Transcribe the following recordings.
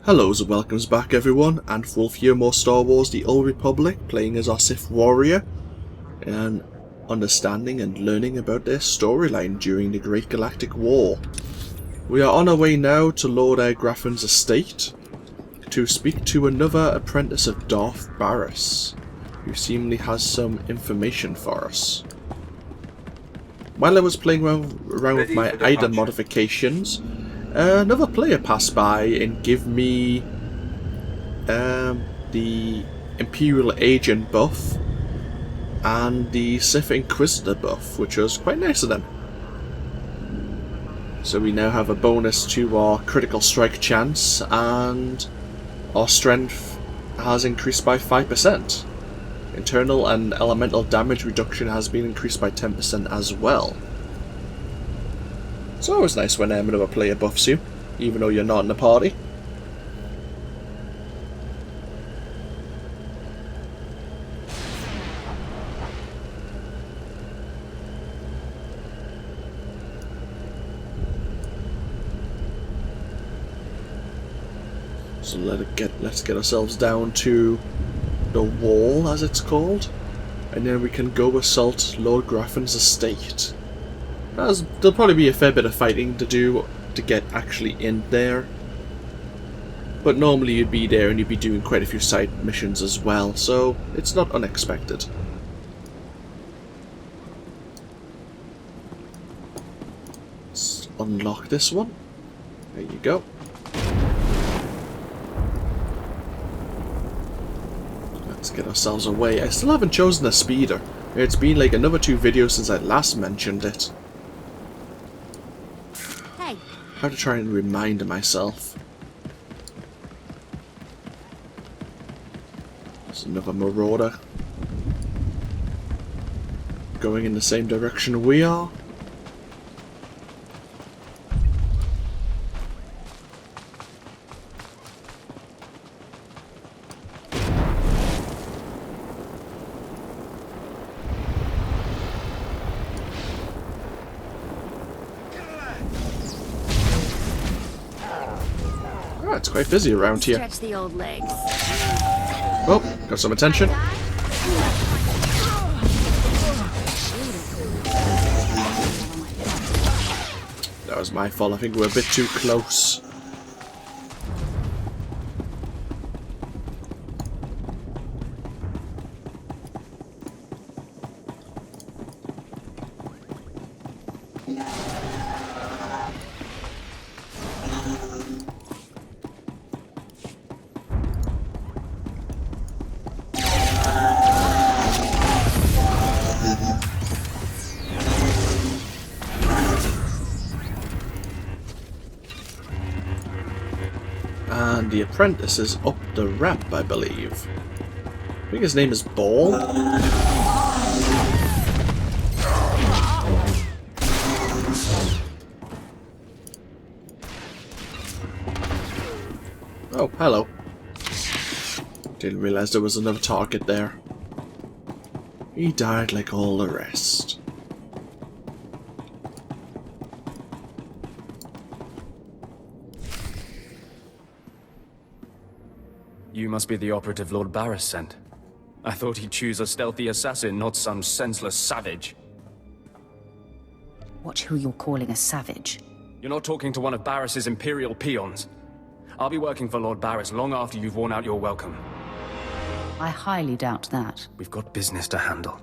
Hellos and welcomes back everyone, AnthWolf here, more Star Wars The Old Republic, playing as our Sith Warrior, and understanding and learning about their storyline during the Great Galactic War. We are on our way now to Lord Grathan's estate, to speak to another apprentice of Darth Baras, who seemingly has some information for us. While I was playing around with my item modifications, another player passed by and gave me the Imperial Agent buff and the Sith Inquisitor buff, which was quite nice of them. So we now have a bonus to our critical strike chance, and our strength has increased by 5%. Internal and elemental damage reduction has been increased by 10% as well. It's always nice when another player buffs you, even though you're not in the party. So let's get ourselves down to the wall, as it's called, and then we can go assault Lord Grathan's estate. There'll probably be a fair bit of fighting to do to get actually in there, but normally you'd be there and you'd be doing quite a few side missions as well, so it's not unexpected. Let's unlock this one. There you go. Let's get ourselves away. I still haven't chosen a speeder. It's been like another 2 videos since I last mentioned it. Hey. I have to try and remind myself. There's another marauder going in the same direction we are. It's quite busy around here. Stretch the old legs. Oh, got some attention. That was my fault. I think we're a bit too close. And the apprentice is up the ramp, I believe. I think his name is Ball. Oh, hello. Didn't realize there was another target there. He died like all the rest. You must be the operative Lord Baras sent. I thought he'd choose a stealthy assassin, not some senseless savage. Watch who you're calling a savage. You're not talking to one of Barras's Imperial peons. I'll be working for Lord Baras long after you've worn out your welcome. I highly doubt that. We've got business to handle.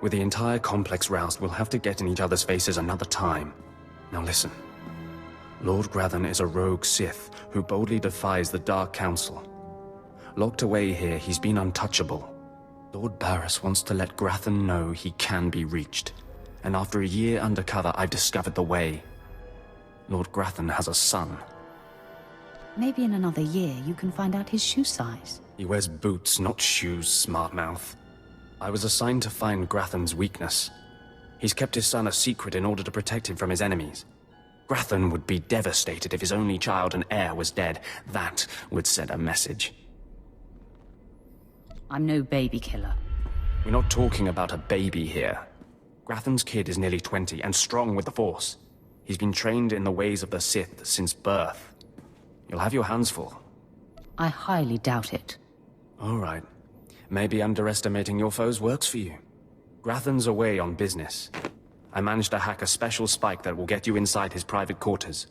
With the entire complex roused, we'll have to get in each other's faces another time. Now listen. Lord Grathan is a rogue Sith who boldly defies the Dark Council. Locked away here, he's been untouchable. Lord Baras wants to let Grathan know he can be reached. And after a year undercover, I've discovered the way. Lord Grathan has a son. Maybe in another year you can find out his shoe size. He wears boots, not shoes, smart mouth. I was assigned to find Grathan's weakness. He's kept his son a secret in order to protect him from his enemies. Grathan would be devastated if his only child and heir was dead. That would send a message. I'm no baby killer. We're not talking about a baby here. Grathan's kid is nearly 20 and strong with the Force. He's been trained in the ways of the Sith since birth. You'll have your hands full. I highly doubt it. All right. Maybe underestimating your foes works for you. Grathan's away on business. I managed to hack a special spike that will get you inside his private quarters.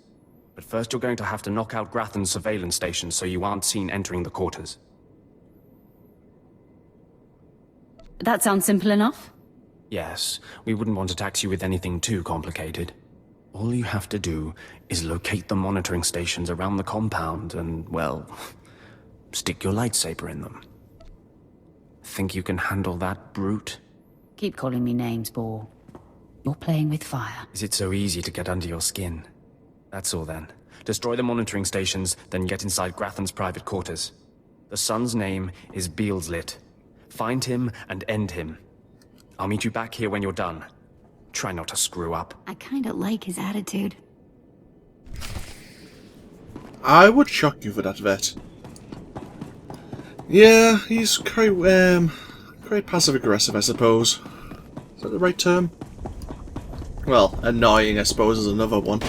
But first you're going to have to knock out Grathan's surveillance station so you aren't seen entering the quarters. That sounds simple enough. Yes, we wouldn't want to tax you with anything too complicated. All you have to do is locate the monitoring stations around the compound and, well, stick your lightsaber in them. Think you can handle that, brute? Keep calling me names, Boar. You're playing with fire. Is it so easy to get under your skin? That's all then. Destroy the monitoring stations, then get inside Grathan's private quarters. The son's name is Beelslit. Find him and end him. I'll meet you back here when you're done. Try not to screw up. I kinda like his attitude. I would shock you for that, vet. Yeah, he's quite passive-aggressive, I suppose. Is that the right term? Well, annoying, I suppose, is another one.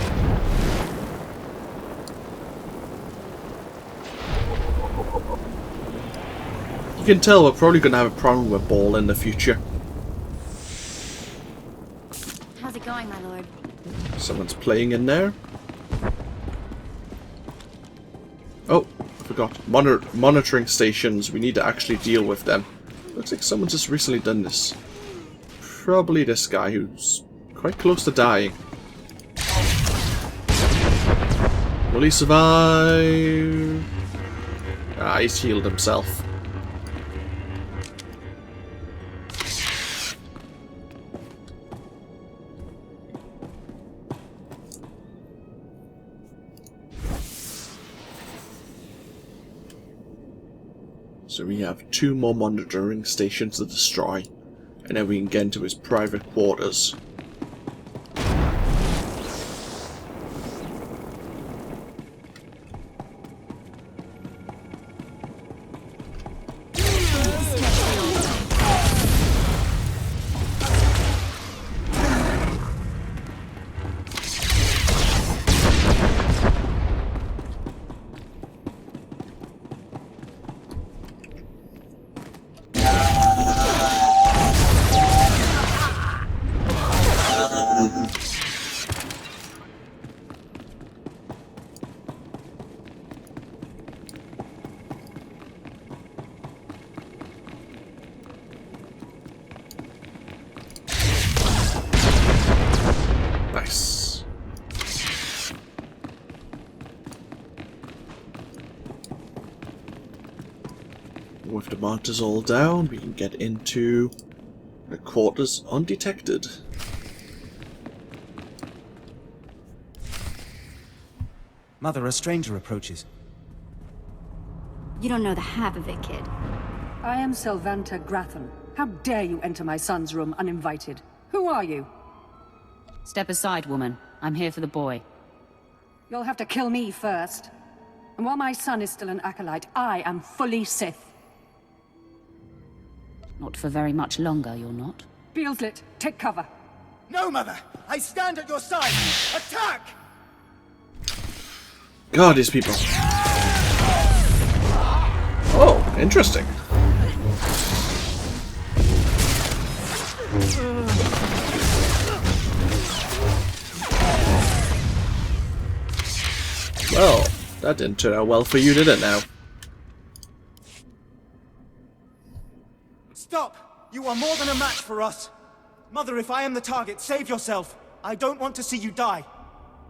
You can tell we're probably going to have a problem with Ball in the future. How's it going, my lord? Someone's playing in there. Oh, I forgot. Monitoring stations. We need to actually deal with them. Looks like someone's just recently done this. Probably this guy who's quite close to dying. Will he survive? Ah, he's healed himself. So we have 2 more monitoring stations to destroy, and then we can get into his private quarters. Nice. With the monitors all down, we can get into the quarters undetected. Mother, a stranger approaches. You don't know the half of it, kid. I am Sylvanta Grathan. How dare you enter my son's room uninvited? Who are you? Step aside, woman. I'm here for the boy. You'll have to kill me first. And while my son is still an acolyte, I am fully Sith. Not for very much longer, you're not. Beelslit, take cover. No, Mother! I stand at your side! Attack! God, these people. Oh, interesting. Well, that didn't turn out well for you, did it now? Stop! You are more than a match for us! Mother, if I am the target, save yourself! I don't want to see you die!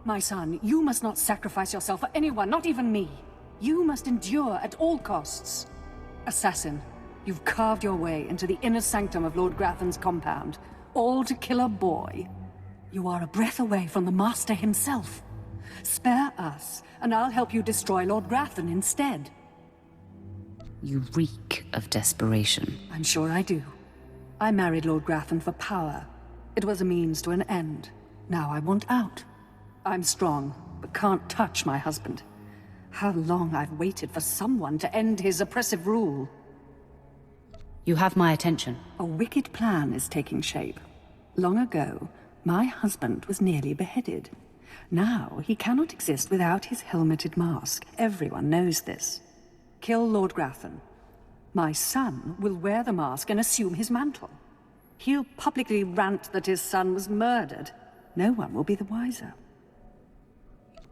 My son, you must not sacrifice yourself for anyone, not even me. You must endure at all costs. Assassin, you've carved your way into the inner sanctum of Lord Grathan's compound, all to kill a boy. You are a breath away from the Master himself. Spare us, and I'll help you destroy Lord Grathan instead. You reek of desperation. I'm sure I do. I married Lord Grathan for power. It was a means to an end. Now I want out. I'm strong, but can't touch my husband. How long I've waited for someone to end his oppressive rule. You have my attention. A wicked plan is taking shape. Long ago, my husband was nearly beheaded. Now, he cannot exist without his helmeted mask. Everyone knows this. Kill Lord Grathan. My son will wear the mask and assume his mantle. He'll publicly rant that his son was murdered. No one will be the wiser.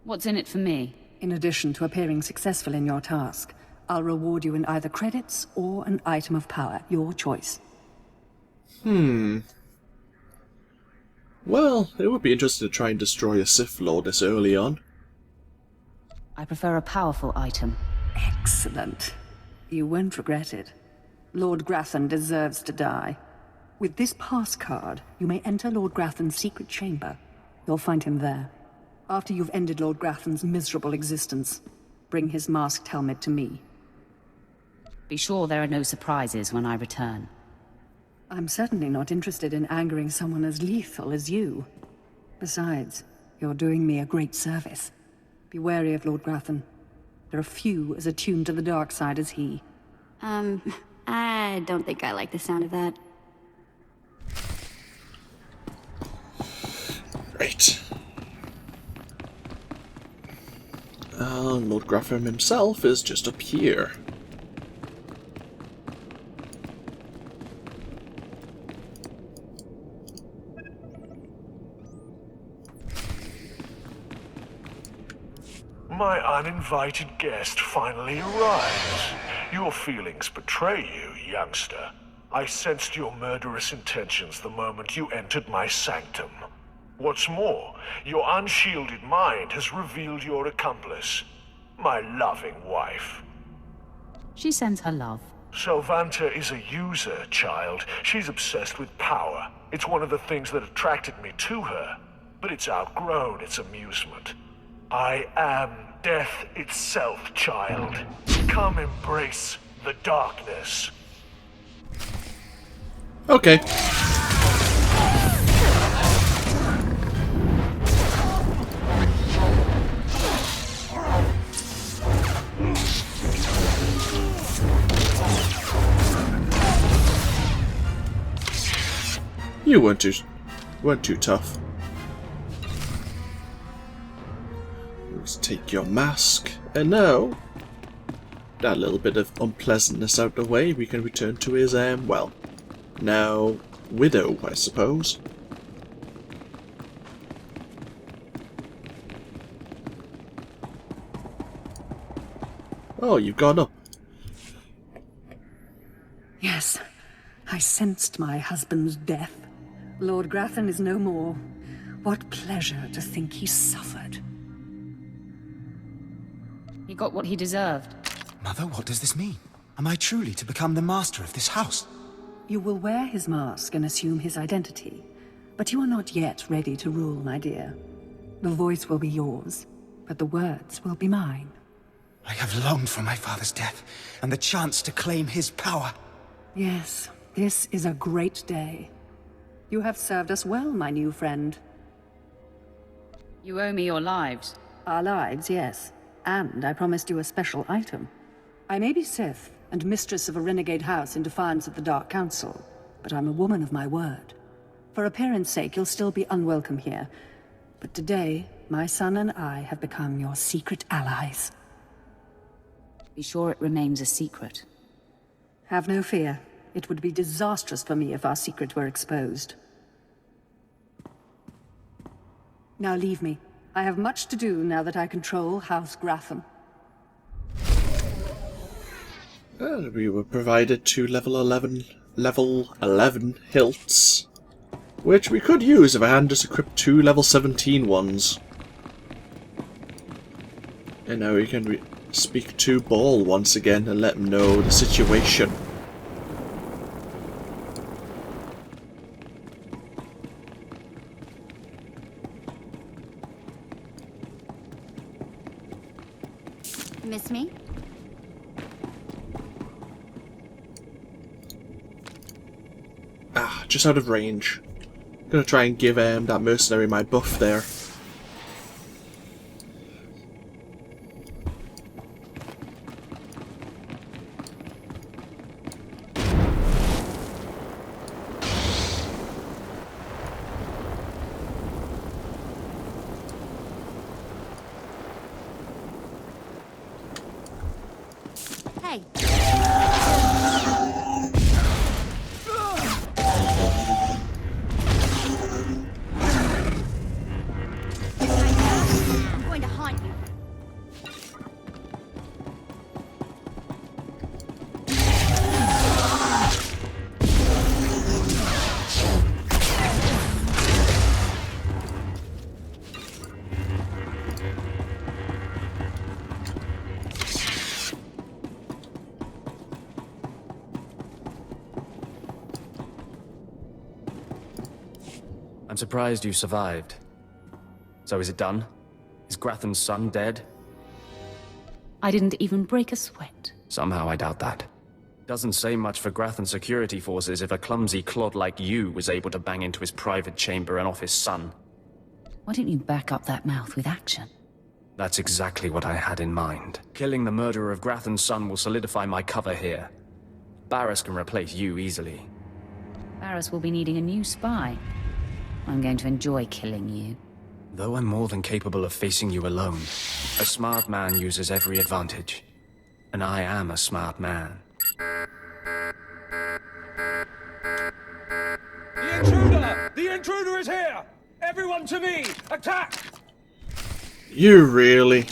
What's in it for me? In addition to appearing successful in your task, I'll reward you in either credits or an item of power. Your choice. Well, it would be interesting to try and destroy a Sith Lord this early on. I prefer a powerful item. Excellent. You won't regret it. Lord Grathan deserves to die. With this pass card, you may enter Lord Grathan's secret chamber. You'll find him there. After you've ended Lord Grathan's miserable existence, bring his masked helmet to me. Be sure there are no surprises when I return. I'm certainly not interested in angering someone as lethal as you. Besides, you're doing me a great service. Be wary of Lord Grathan. There are few as attuned to the dark side as he. I don't think I like the sound of that. Right. Lord Grathan himself is just up here. My uninvited guest finally arrives. Your feelings betray you, youngster. I sensed your murderous intentions the moment you entered my sanctum. What's more, your unshielded mind has revealed your accomplice, my loving wife. She sends her love. Sylvanta is a user, child. She's obsessed with power. It's one of the things that attracted me to her, but it's outgrown its amusement. I am death itself, child. Come embrace the darkness. Okay. You weren't too tough. Let's take your mask, and now that little bit of unpleasantness out the way, we can return to his well, now widow, I suppose. Oh, you've gone up. Yes, I sensed my husband's death. Lord Grathan is no more. What pleasure to think he suffered. He got what he deserved. Mother, what does this mean? Am I truly to become the master of this house? You will wear his mask and assume his identity, but you are not yet ready to rule, my dear. The voice will be yours, but the words will be mine. I have longed for my father's death, and the chance to claim his power. Yes, this is a great day. You have served us well, my new friend. You owe me your lives. Our lives, yes. And I promised you a special item. I may be Sith, and mistress of a renegade house in defiance of the Dark Council, but I'm a woman of my word. For appearance sake, you'll still be unwelcome here. But today, my son and I have become your secret allies. Be sure it remains a secret. Have no fear. It would be disastrous for me if our secret were exposed. Now leave me. I have much to do now that I control House Grathan. We were provided 2 level 11 hilts, which we could use if I hadn't just equipped 2 level 17 ones. And now we can speak to Ball once again and let him know the situation. Miss me? Ah, just out of range. Gonna try and give that mercenary my buff there. Hey. I'm going to haunt you. I'm surprised you survived. So is it done? Is Grathan's son dead? I didn't even break a sweat. Somehow I doubt that. Doesn't say much for Grathan's security forces if a clumsy clod like you was able to bang into his private chamber and off his son. Why don't you back up that mouth with action? That's exactly what I had in mind. Killing the murderer of Grathan's son will solidify my cover here. Barris can replace you easily. Barris will be needing a new spy. I'm going to enjoy killing you. Though I'm more than capable of facing you alone, a smart man uses every advantage. And I am a smart man. The intruder! The intruder is here! Everyone to me! Attack! You really?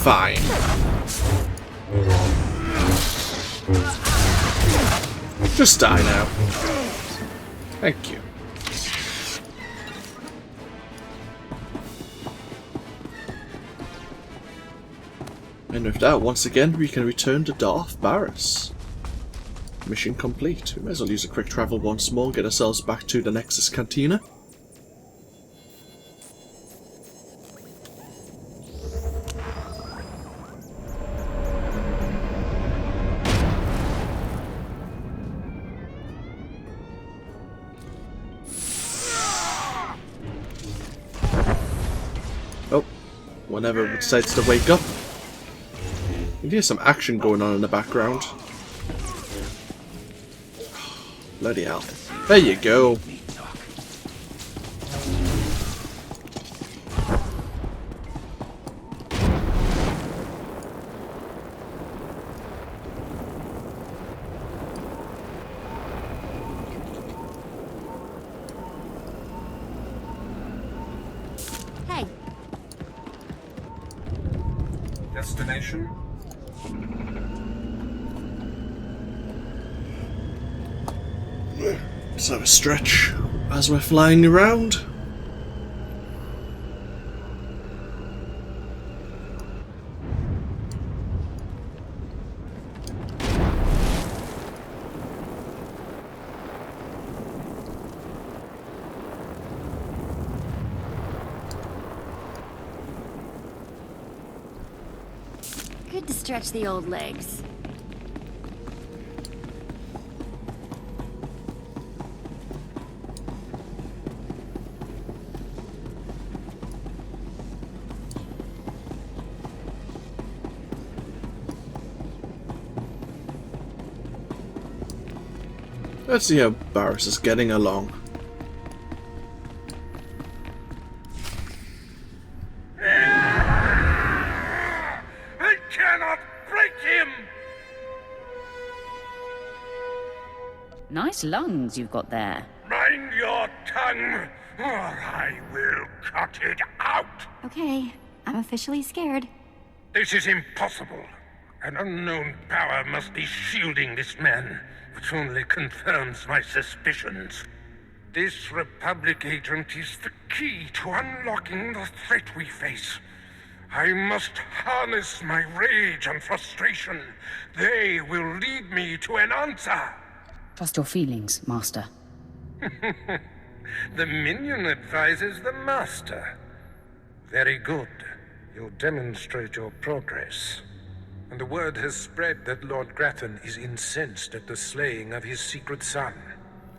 Fine. Just die now. Thank you. And with that, once again, we can return to Darth Barris. Mission complete. We may as well use a quick travel once more and get ourselves back to the Nexus Cantina. Oh, whenever it decides to wake up. You can hear some action going on in the background. Bloody hell. There you go. Hey. Destination? Let's have a stretch as we're flying around. Good to stretch the old legs. Let's see how Barris is getting along. I cannot break him! Nice lungs you've got there. Mind your tongue, or I will cut it out! Okay, I'm officially scared. This is impossible. An unknown power must be shielding this man, which only confirms my suspicions. This Republic agent is the key to unlocking the threat we face. I must harness my rage and frustration. They will lead me to an answer. Trust your feelings, Master. The minion advises the master. Very good. You'll demonstrate your progress. And the word has spread that Lord Grathan is incensed at the slaying of his secret son.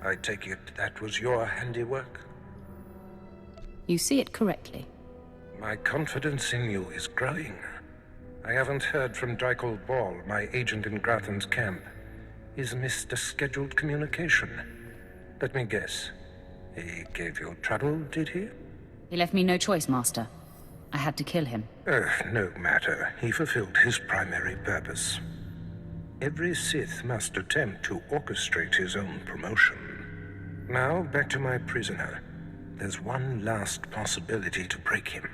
I take it that was your handiwork? You see it correctly. My confidence in you is growing. I haven't heard from Drykel Ball, my agent in Grathan's camp. He's missed a scheduled communication. Let me guess. He gave you trouble, did he? He left me no choice, Master. I had to kill him. No matter. He fulfilled his primary purpose. Every Sith must attempt to orchestrate his own promotion. Now, back to my prisoner. There's one last possibility to break him.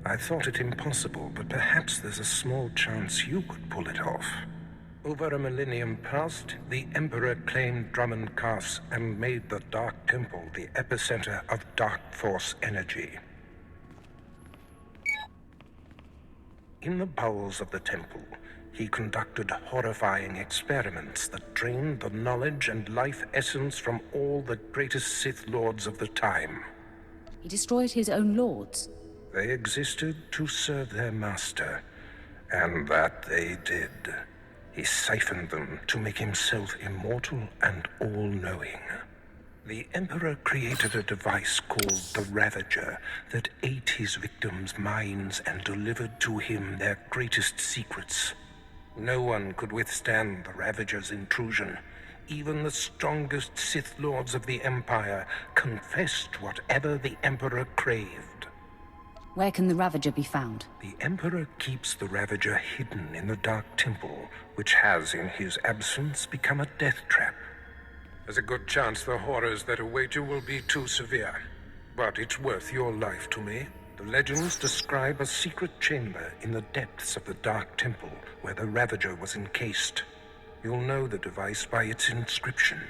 I thought it impossible, but perhaps there's a small chance you could pull it off. Over a millennium past, the Emperor claimed Drummond Cass and made the Dark Temple the epicenter of Dark Force energy. In the bowels of the temple, he conducted horrifying experiments that drained the knowledge and life essence from all the greatest Sith Lords of the time. He destroyed his own lords. They existed to serve their master, and that they did. He siphoned them to make himself immortal and all-knowing. The Emperor created a device called the Ravager that ate his victims' minds and delivered to him their greatest secrets. No one could withstand the Ravager's intrusion. Even the strongest Sith Lords of the Empire confessed whatever the Emperor craved. Where can the Ravager be found? The Emperor keeps the Ravager hidden in the Dark Temple, which has, in his absence, become a death trap. There's a good chance the horrors that await you will be too severe. But it's worth your life to me. The legends describe a secret chamber in the depths of the Dark Temple where the Ravager was encased. You'll know the device by its inscription.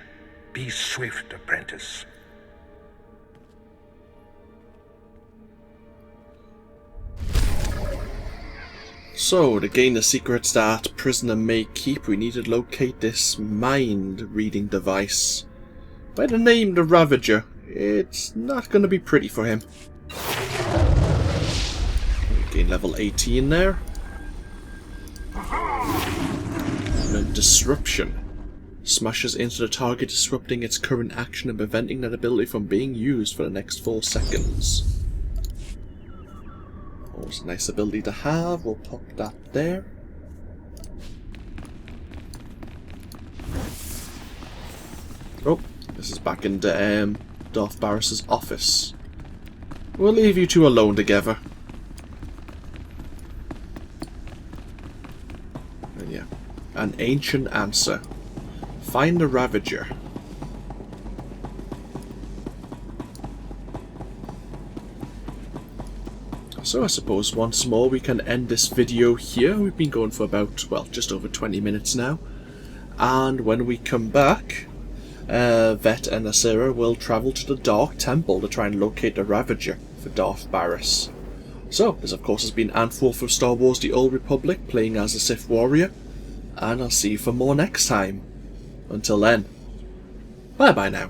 Be swift, apprentice. So, to gain the secrets that prisoner may keep, we need to locate this mind-reading device. By the name the Ravager, it's not going to be pretty for him. We gain level 18 there. And then Disruption. Smashes into the target, disrupting its current action and preventing that ability from being used for the next 4 seconds. It's a nice ability to have. We'll pop that there. Oh, this is back into Darth Barris's office. We'll leave you two alone together. And yeah, an ancient answer. Find the Ravager. So I suppose once more we can end this video here. We've been going for about, well, just over 20 minutes now. And when we come back, Vet and Acera will travel to the Dark Temple to try and locate the Ravager for Darth Barris. So, this of course has been AnthWolf of Star Wars The Old Republic, playing as a Sith Warrior. And I'll see you for more next time. Until then, bye bye now.